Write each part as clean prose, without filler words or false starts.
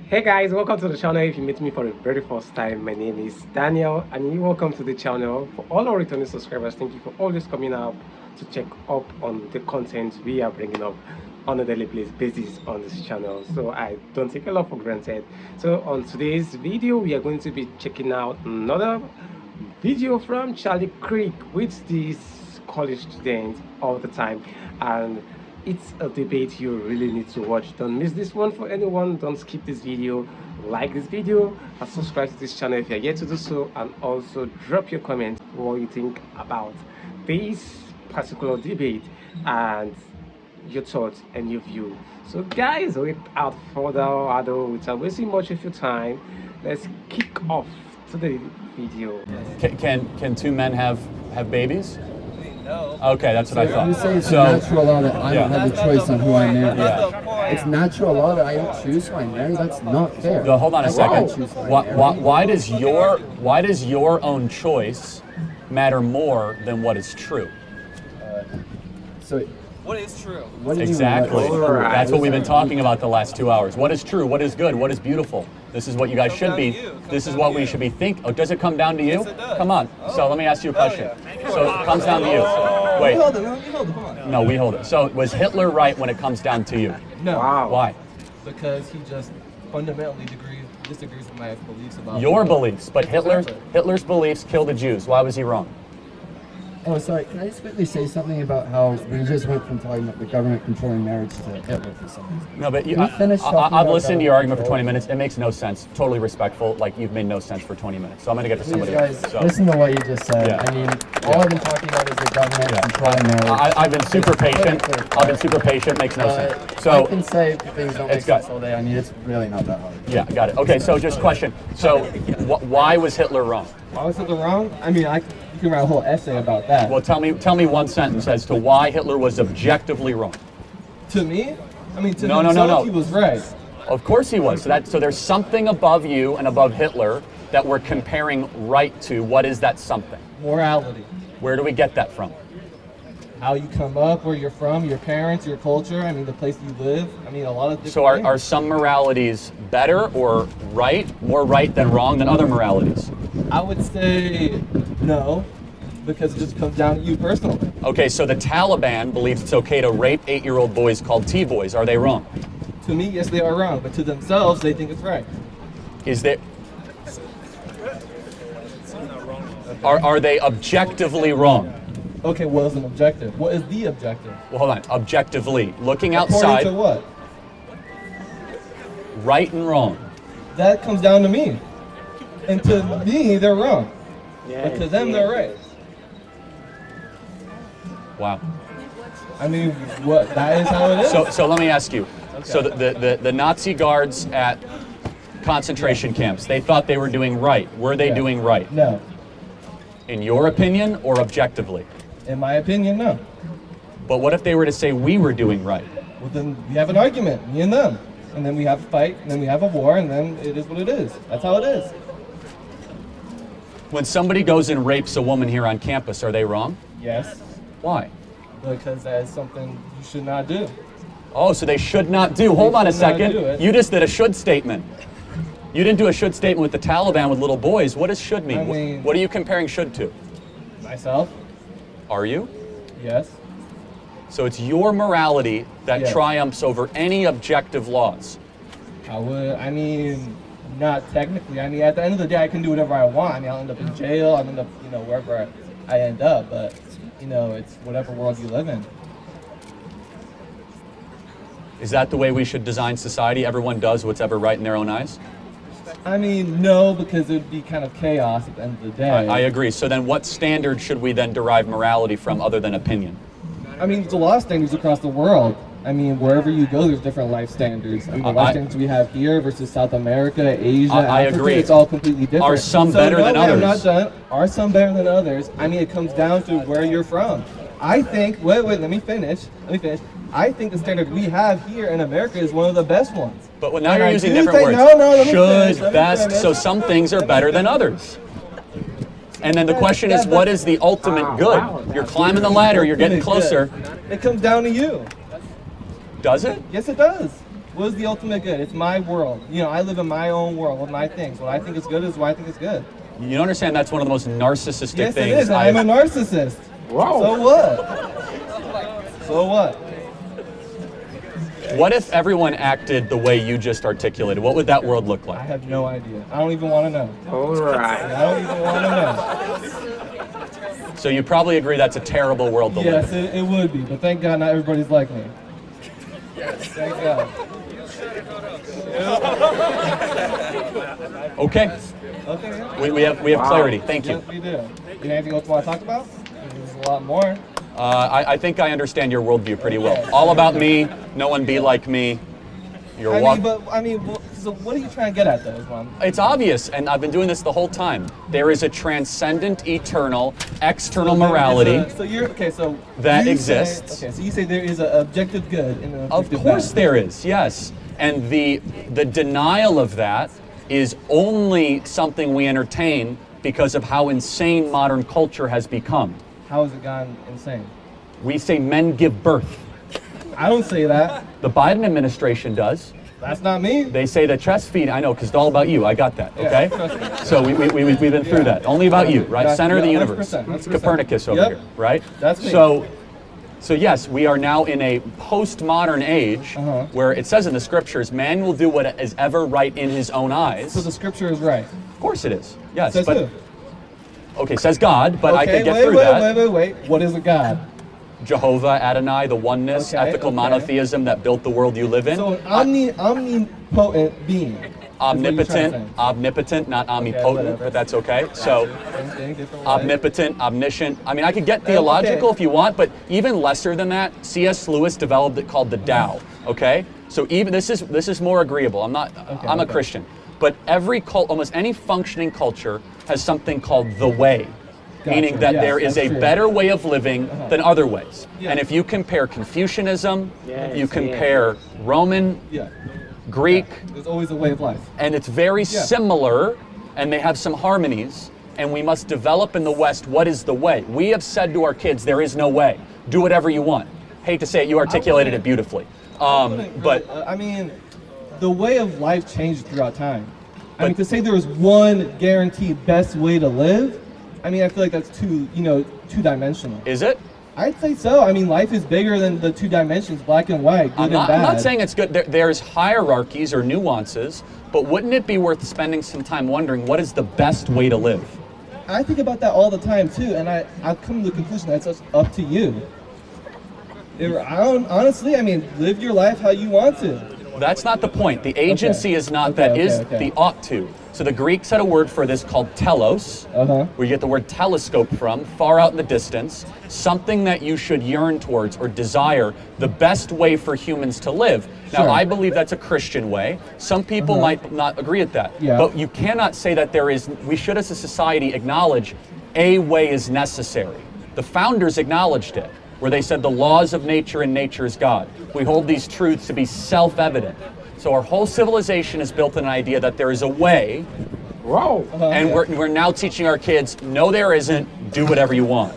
Hey guys, welcome to the channel. If you meet me for the very first time, my name is Daniel and you welcome to the channel. For all our returning subscribers, thank you for always coming up to check up on the content we are bringing up on a daily basis on this channel. So I don't take a lot for granted. So on today's video, we are going to be checking out another video from Charlie Kirk with these college students all the time, and it's a debate you really need to watch. Don't miss this one for anyone. Don't skip this video. Like this video and subscribe to this channel if you're yet to do so, and also drop your comment what you think about this particular debate and your thoughts and your view. So guys, without further ado, without wasting much of your time, let's kick off to the video. Can two men have babies? No. Okay, that's what I thought. You say it's a natural law that I don't have a choice on who I marry. It's natural law that I don't choose who I marry. That's not fair. No, hold on a second. Choose who I marry. Why does your own choice matter more than what is true? So What is true? what do you mean, Exactly. what is true? That's what we've been talking about the last 2 hours. What is true? What is good? What is beautiful? This is what you guys should be. This is what we should be thinking. Oh, does it come down to you? Yes, it does. Come on. So let me ask you a question. So it comes down to you. Wait. You hold it, come on. No, we hold it. So was Hitler right when it comes down to you? No. Wow. Why? Because he just fundamentally disagrees with my beliefs about Your beliefs, but Hitler's beliefs kill the Jews. Why was he wrong? Oh, sorry. Can I just quickly say something about how we just went from talking about the government controlling marriage to Hitler for some reason? No, but Can we finish talking I've about listened to your argument for government 20 minutes. It makes no sense. Totally respectful. Like, you've made no sense for 20 minutes. So I'm going to get to Please, somebody guys, else. So, listen to what you just said. Yeah. I mean, all I've been talking about is the government controlling marriage. I've been super It's very patient. clear. I've been super patient. Makes no sense. I So, can say things don't make it's got- sense all day. I mean, it's really not that hard. yeah, got it. Okay, so just question. So, why was Hitler wrong? Why was something wrong? I mean, you can write a whole essay about that. Well, tell me one sentence as to why Hitler was objectively wrong. To me? I mean, to No, himself, he was right. Of course he was. So there's something above you and above Hitler that we're comparing right to. What is that something? Morality. Where do we get that from? How you come up, where you're from, your parents, your culture, I mean, the place you live. I mean, a lot of different So are things. some moralities better or right, more right than wrong than other moralities? I would say no, because it just comes down to you personally. Okay, so the Taliban believes it's okay to rape 8-year-old boys called T-boys. Are they wrong? To me, yes, they are wrong, but to themselves, they think it's right. Is there... Are they objectively wrong? Okay, what is an objective? What is the objective? Well, hold on. Objectively, looking According outside, to what? right and wrong. That comes down to me. And to me, they're wrong. Yes, But to them, they're right. Wow. I mean, what? That is how it is. So let me ask you. So the Nazi guards at concentration camps, they thought they were doing right. Were they Yeah. doing right? No. In your opinion or objectively? In my opinion, no. But what if they were to say we were doing right? Well, then we have an argument, me and them. And then we have a fight, and then we have a war, and then it is what it is. That's how it is. When somebody goes and rapes a woman here on campus, are they wrong? Yes. Why? Because that is something you should not do. Oh, so they should not do. Hold on a should not second. do it. You just did a should statement. You didn't do a should statement with the Taliban with little boys. What does should mean? I mean- What are you comparing should to? Myself? Are you? Yes. So it's your morality that Yes. triumphs over any objective laws. I mean, not technically. I mean, at the end of the day, I can do whatever I want. I mean, I'll end up in jail. I'll end up, wherever I end up. But, it's whatever world you live in. Is that the way we should design society? Everyone does what's ever right in their own eyes? I mean, no, because it would be kind of chaos at the end of the day. I agree. So then what standard should we then derive morality from other than opinion? I mean, there's a lot of standards across the world. I mean, wherever you go, there's different life standards. I mean, the life standards we have here versus South America, Asia, I Africa, agree. it's all completely different. Are some better than no, I'm others? not done. Are some better than others? I mean, it comes down to where you're from. I think, wait, let me finish. I think the standard we have here in America is one of the best ones. But now And you're I using do different think- words. No, let me finish, Should, let me best. finish. So some things are better than others. And then the question is, what is the ultimate good? You're climbing the ladder, you're getting closer. It comes down to you. Does it? Yes, it does. What is the ultimate good? It's my world. You know, I live in my own world with my things. What I think is good is what I think is good. You don't understand that's one of the most narcissistic Yes, things. it is. I'm a narcissist. Wow. So what? So what? What if everyone acted the way you just articulated? What would that world look I like? have no idea. I don't even want to know. All right. I don't even want to know. So you probably agree that's a terrible world to Yes, live in. it would be. But thank God not everybody's like me. Thank God. Okay, Okay. Yeah. we have clarity. Thank you. Yes, we do. You know anything else you want to talk about? There's a lot more. I think I understand your worldview pretty well. All about me, no one be like me. You're So what are you trying to get at, though? Is what I'm- It's obvious, and I've been doing this the whole time. There is a transcendent, eternal, external morality. So you're okay. So that you exists. Say, okay, so you say there is an objective good and an Of objective course bad. there is, yes. And the denial of that is only something we entertain because of how insane modern culture has become. How has it gone insane? We say men give birth. I don't say that. The Biden administration does. That's not me. They say that chest feeding, I know, because it's all about you. I got that, okay? trust me. So we've been through that. Only about you, right? That's- Center of the yeah, universe. 100%, It's 100%. Copernicus over Yep. here, right? That's me. So yes, we are now in a postmodern age Uh-huh. where it says in the scriptures, man will do what is ever right in his own eyes. So the scripture is right. Of course it is. Yes, Says but who? okay, says God, but I Okay, could get wait, through wait, that. Wait. What is a God? Jehovah, Adonai, the oneness, Okay, ethical okay. monotheism that built the world you live in. So an omnipotent being. is what you're trying to say. Omnipotent, not omnipotent, whatever. but that's okay. So Same thing, different way. omnipotent, omniscient. I mean, I could get theological Okay. if you want, but even lesser than that, C.S. Lewis developed it called the Tao. Okay, so even this is more agreeable. I'm a okay. Christian, but every almost any functioning culture has something called the way. Gotcha. Meaning that Yes, there is that's a true. better way of living than other ways. Yeah. And if you compare Confucianism, Yes, you compare Roman, Yeah. Greek, There's always a way of life. and it's very Yeah. similar, and they have some harmonies, and we must develop in the West what is the way. We have said to our kids, there is no way. Do whatever you want. Hate to say it, you articulated it beautifully. But I mean, the way of life changes throughout time. I mean, to say there was one guaranteed best way to live, I mean, I feel like that's two-dimensional. is it? I'd say so. I mean, life is bigger than the two dimensions, black and white, good I'm and bad. not saying it's good. There's hierarchies or nuances, but wouldn't it be worth spending some time wondering what is the best way to live? I think about that all the time too, and I've come to the conclusion that it's just up to you. Honestly, I mean, live your life how you want to. That's not the point. The agency is not that, is the ought to. So the Greeks had a word for this called telos, Uh-huh. where you get the word telescope from, far out in the distance, something that you should yearn towards or desire, the best way for humans to live. Now, Sure. I believe that's a Christian way. Some people might not agree with that. Yeah. But you cannot say that we should as a society acknowledge a way is necessary. The founders acknowledged it, where they said the laws of nature and nature is God. We hold these truths to be self-evident. So our whole civilization is built on an idea that there is a way, Wow. and we're now teaching our kids, no there isn't, do whatever you want.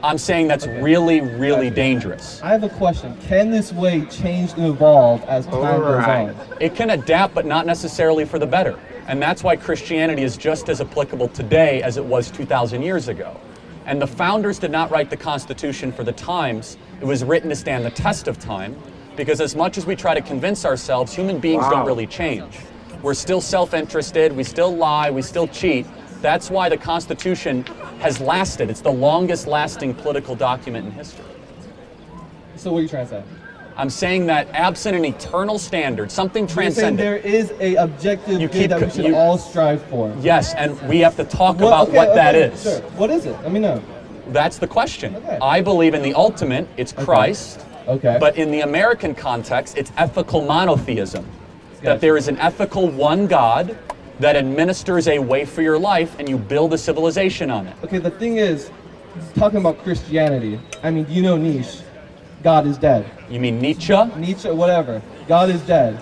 I'm saying that's really, really dangerous. I have a question. Can this way change and evolve as time goes Alright. on? It can adapt, but not necessarily for the better. And that's why Christianity is just as applicable today as it was 2,000 years ago. And the founders did not write the Constitution for the times. It was written to stand the test of time, because as much as we try to convince ourselves, human beings don't really change. We're still self-interested, we still lie, we still cheat. That's why the Constitution has lasted. It's the longest lasting political document in history. So what are you trying to say? I'm saying that absent an eternal standard, something You're saying transcendent. there is a objective You good keep that we co- should you- all strive for. Yes, and we have to talk Well, about okay, what that okay, is. Sure. What is it? Let me know. That's the question. Okay. I believe in the ultimate, it's Christ. Okay. But in the American context, it's ethical monotheism. Gotcha. That there is an ethical one God that administers a way for your life and you build a civilization on it. Okay, the thing is, talking about Christianity, I mean, you know Nietzsche, God is dead. You mean Nietzsche? Nietzsche, whatever, God is dead.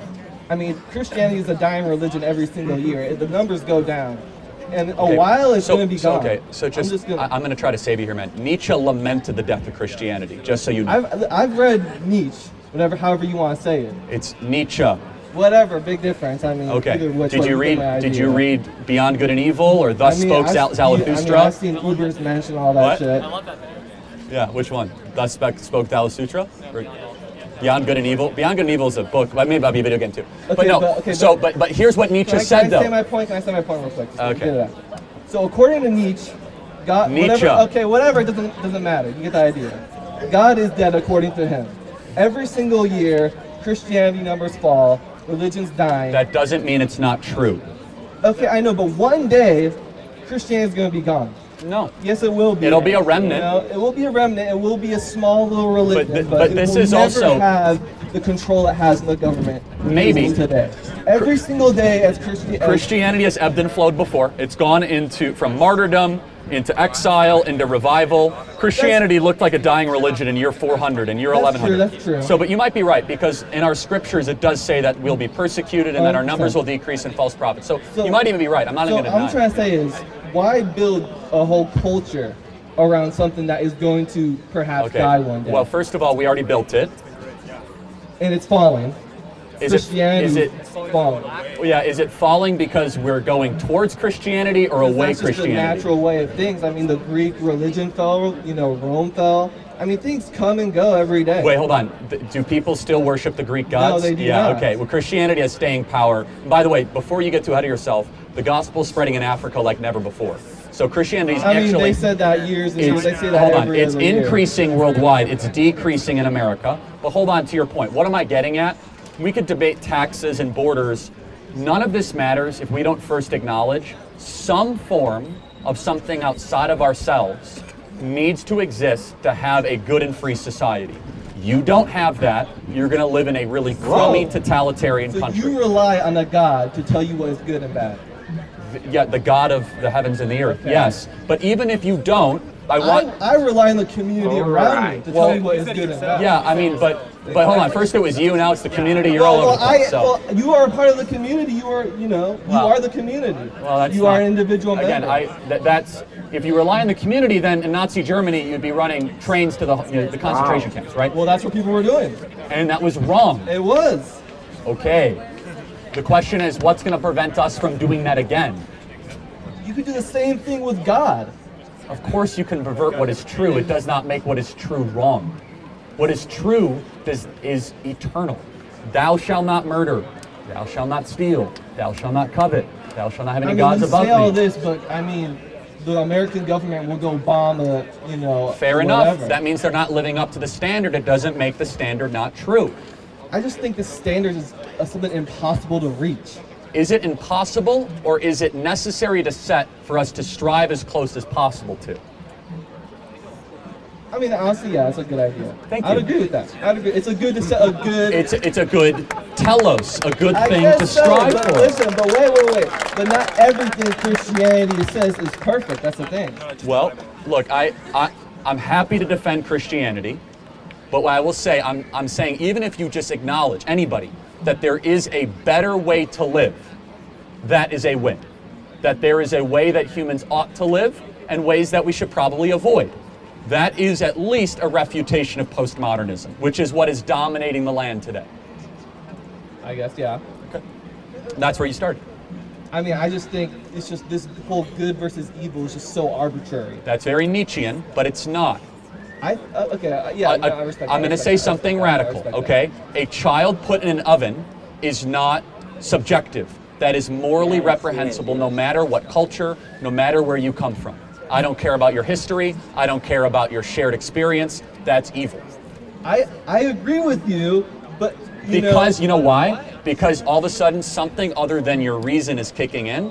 I mean, Christianity is a dying religion every single year. The numbers go down. And a while it's going to be gone. Okay, so I'm going to try to save you here, man. Nietzsche lamented the death of Christianity, just so you know. I've read Nietzsche, however you want to say it. It's Nietzsche. whatever, big difference. I mean, Okay. either which Did way you get my read? Did idea. you read Beyond Good and Evil or Thus Spoke Zarathustra? I've seen Uber's mention all that What? shit. Yeah, which one? Thus Spoke Zarathustra? Or Beyond Good and Evil? Beyond Good and Evil is a book, but maybe that'll be a video game too. But Okay, no, but here's what Nietzsche said Can I say though. my point? Can I say my point real quick? Just Okay. get it out. So according to Nietzsche, God, Nietzsche. whatever, it doesn't matter. You get the idea. God is dead according to him. Every single year, Christianity numbers fall, religion's dying. That doesn't mean it's not true. Okay, I know, but one day, Christianity's gonna be gone. No. Yes, it will be. It'll be a remnant. You know, it will be a remnant. It will be a small little religion, But it this will is never also- have the control it has in the government. Maybe. today. Every single day, as Christianity has ebbed and flowed before. It's gone from martyrdom into exile, into revival. Christianity looked like a dying religion in year 400 and year That's 1100. true, that's true. So, but you might be right, because in our scriptures it does say that we'll be persecuted and that our 100%. numbers will decrease in false prophets. So you might even be right. I'm not So even going to I'm deny trying it. to say is, why build a whole culture around something that is going to perhaps Okay. die one day? Well, first of all, we already built it. And it's falling. Is Christianity it falling. is it falling because we're going towards Christianity or away That's just the Christianity? natural way of things. I mean, the Greek religion fell, Rome fell. I mean, things come and go every day. Wait, hold on. Do people still worship the Greek gods? No, they do Yeah, not. okay. Well, Christianity has staying power. By the way, before you get too ahead of yourself, the gospel's spreading in Africa like never before. So Christianity's I mean, actually... they said that years ago. They say that hold on. every It's other year. increasing worldwide. It's decreasing in America. But hold on to your point. What am I getting at? We could debate taxes and borders. None of this matters if we don't first acknowledge some form of something outside of ourselves needs to exist to have a good and free society. You don't have that. You're going to live in a really crummy, totalitarian So country. you rely on a God to tell you what is good and bad. Yeah, the God of the heavens and the earth. Okay. Yes, but even if you don't, I rely on the community around me to tell me what is good and bad. Yeah, I mean, but hold on. First it was you, now it's the community. You're all over the place. So. Well, you are a part of the community. You are, you are the community. Well, that's you are not- an individual Again, member. that's if you rely on the community, then in Nazi Germany you'd be running trains to the concentration camps, right? Well, that's what people were doing. And that was wrong. It was. Okay. The question is, what's going to prevent us from doing that again? You could do the same thing with God. Of course you can pervert what is true. It does not make what is true wrong. What is true is eternal. Thou shalt not murder. Thou shalt not steal. Thou shalt not covet. Thou shalt not have any gods you above say all me. this, but I mean, the American government will go bomb a, Fair whatever. enough. That means they're not living up to the standard. It doesn't make the standard not true. I just think the standard is something impossible to reach. Is it impossible, or is it necessary to set for us to strive as close as possible to? I mean, honestly, yeah, it's a good idea. Thank I'd you. agree with that. I'd agree. It's a good to set a good. It's a good telos, a good I thing guess to so, strive but for. listen, but wait. But not everything Christianity says is perfect. That's the thing. Well, look, I'm happy to defend Christianity, but what I will say, I'm saying even if you just acknowledge, anybody, that there is a better way to live, that is a win. That there is a way that humans ought to live and ways that we should probably avoid. That is at least a refutation of postmodernism, which is what is dominating the land today. I guess, yeah. That's where you started. I mean, I just think it's just this whole good versus evil is just so arbitrary. That's very Nietzschean, but it's not. I respect that. I'm going to say something radical, okay? A child put in an oven is not subjective. That is morally reprehensible no matter what culture, no matter where you come from. I don't care about your history. I don't care about your shared experience. That's evil. I agree with you, but You know why? Because all of a sudden something other than your reason is kicking in,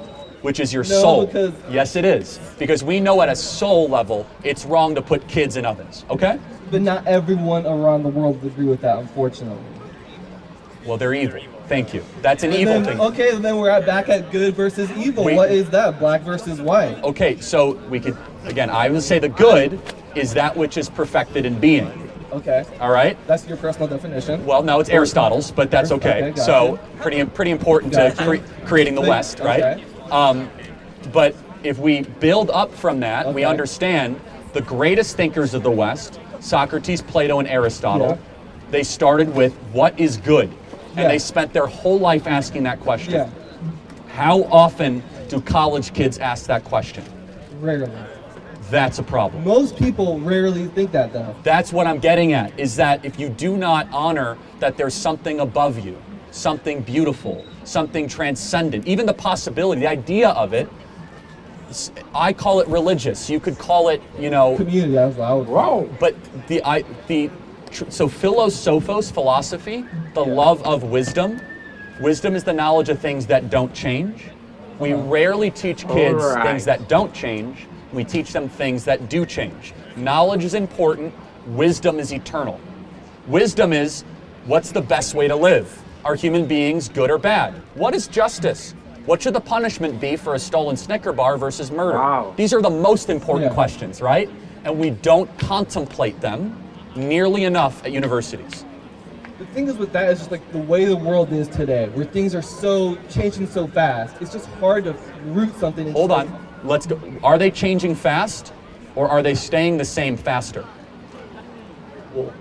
which is your soul. because- Yes, it is. Because we know at a soul level, it's wrong to put kids in ovens, okay? But not everyone around the world would agree with that, unfortunately. Well, they're evil. Thank you. That's an And evil then, thing. okay, then we're back at good versus evil. What is that? Black versus white. Okay, so we could, again, I would say the good is that which is perfected in being, Okay, all right? that's your personal definition. Well, no, it's Aristotle's, but that's okay. Okay, gotcha. So pretty important to Gotcha. creating the West, right? Okay. But if we build up from that, we Okay. understand the greatest thinkers of the West, Socrates, Plato, and Aristotle, Yeah. they started with what is good. And they spent their whole life asking that question. Yeah. How often do college kids ask that question? Rarely. That's a problem. Most people rarely think that though. That's what I'm getting at, is that if you do not honor that there's something above you, something beautiful, something transcendent, even the possibility, the idea of it, I call it religious. You could call it, Community, that's what I would. Wow. but so philosophos, philosophy, the love of wisdom. Wisdom is the knowledge of things that don't change. We rarely teach kids Alright. things that don't change. We teach them things that do change. Knowledge is important. Wisdom is eternal. Wisdom is, what's the best way to live? Are human beings good or bad? What is justice? What should the punishment be for a stolen Snicker bar versus murder? Wow. These are the most important Yeah. questions, right? And we don't contemplate them nearly enough at universities. The thing is with that is just like the way the world is today, where things are so changing so fast. It's just hard to root something. Into Hold on, let's go. Are they changing fast, or are they staying the same faster? Well,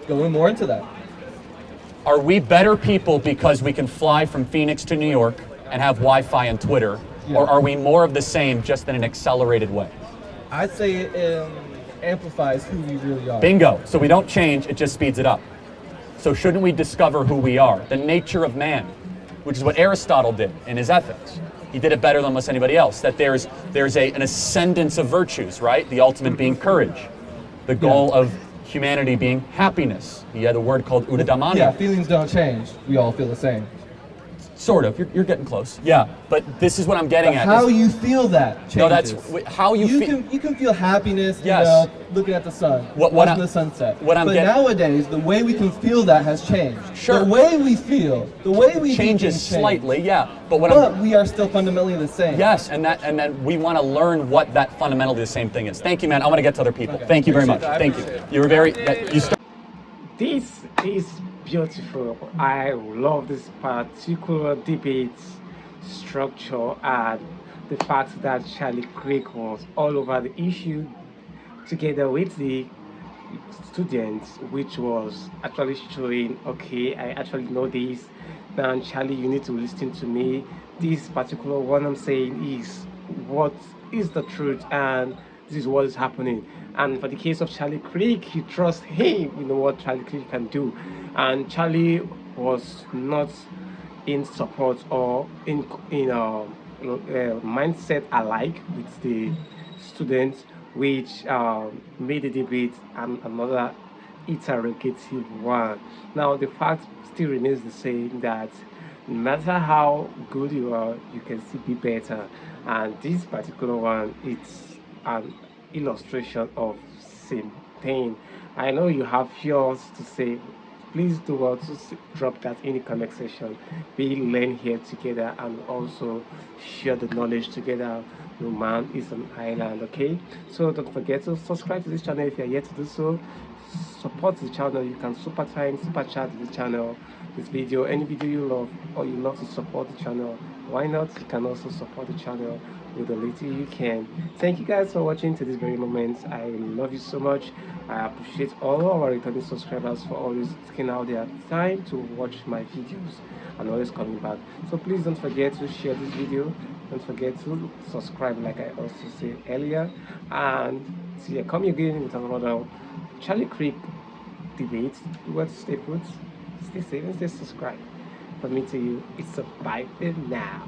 going more into that. Are we better people because we can fly from Phoenix to New York and have Wi-Fi and Twitter, Yeah. or are we more of the same just in an accelerated way? I'd say it amplifies who we really are. Bingo. So we don't change, it just speeds it up. So shouldn't we discover who we are, the nature of man, which is what Aristotle did in his Ethics. He did it better than almost anybody else, that there's an ascendance of virtues, right? The ultimate being courage. The goal of humanity being happiness. He had a word called udadamani. Yeah, feelings don't change. We all feel the same. Sort of, you're getting close. Yeah, but this is what I'm getting But at. how is- you feel that changes. No, that's how you feel. You can feel happiness, Yes. looking at the sun, What watching I'm- the sunset. what I'm but get- nowadays, the way we can feel that has changed. Sure. The way we feel, the way we do changes things change. slightly, yeah. But what But I'm we are still fundamentally the same. yes, and then we want to learn what that fundamentally the same thing is. Thank you, man. I want to get to other people. Okay. Thank you very much. Appreciate it. I Thank you. appreciate it. You were very. You start. This is beautiful. I love this particular debate structure and the fact that Charlie Kirk was all over the issue together with the students, which was actually showing, okay, I actually know this. Now, Charlie, you need to listen to me. This particular one I'm saying is what is the truth, and this is what is happening. And for the case of Charlie Kirk, you trust him. You know what Charlie Kirk can do. And Charlie was not in support or in mindset alike with the students, which made the debate another interrogative one. Now, the fact still remains the same that no matter how good you are, you can still be better. And this particular one, it's an illustration of same thing. I know you have yours to say. Please do well to drop that in the comment section. We learn here together and also share the knowledge together. No man is an island, okay? So don't forget to subscribe to this channel if you're yet to do so. Support the channel. You can super chat the channel, this video, any video you love, or you love to support the channel. Why not? You can also support the channel with the little you can. Thank you guys for watching to this very moment. I love you so much. I appreciate all of our returning subscribers for always taking out their time to watch my videos and always coming back. So please don't forget to share this video. Don't forget to subscribe like I also said earlier. And see you come again with another Charlie Kirk debate. You want to stay put, stay safe and stay subscribed. From me to you, it's a bye for now.